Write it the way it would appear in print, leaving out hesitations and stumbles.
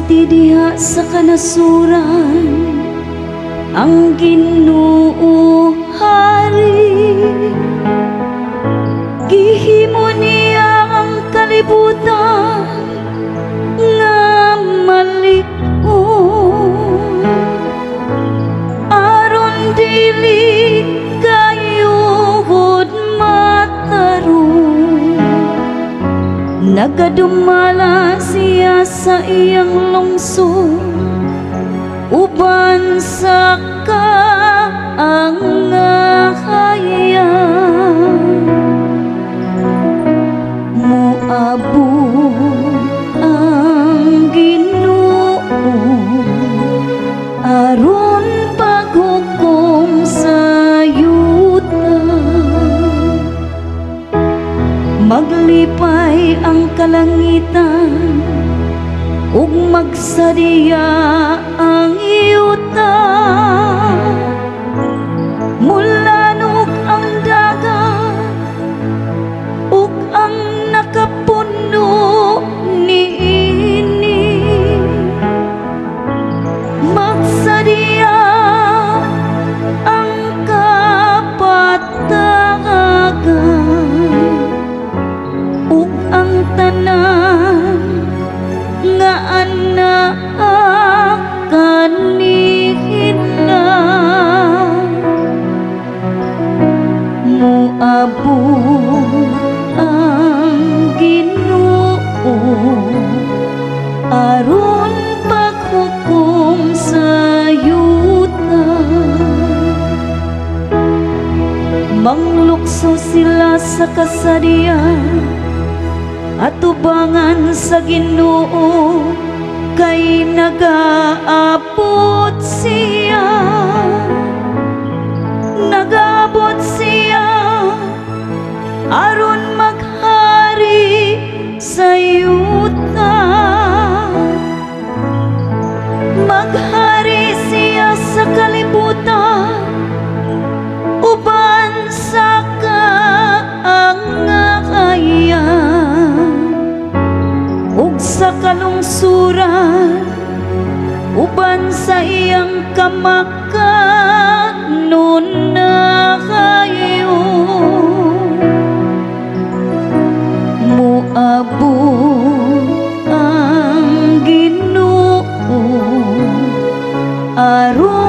sulti diha sa kanasuran, ang Ginoo hari. Gihimo niya ang kalibutan nga malig-on, aron dili kayo hud matarong. Nagadumala siya sa iyang lungsod, uban sa kaangahayan. Moabot ang Ginoo aron paghukom sa yuta. Maglipay ang kalangitan ug magsadiya ang yuta. Mulanog ang dagat ug ang nakapuno niini. Magsadiya ang kapatagan ug ang tanan nga anak kanila. Moabot ang Ginoo aron paghukom sa yuta. Manglukso sila sa kasadian at tubangan sa Ginoo, kay nagaabot siya. Nagaabot siya aron maghari sa yuta. Maghari siya sa kalibutan, uban sa kaangahayan ug sa kalungsuran, uban sa iyang kamakanon na kayo. Moabot ang Ginoo aron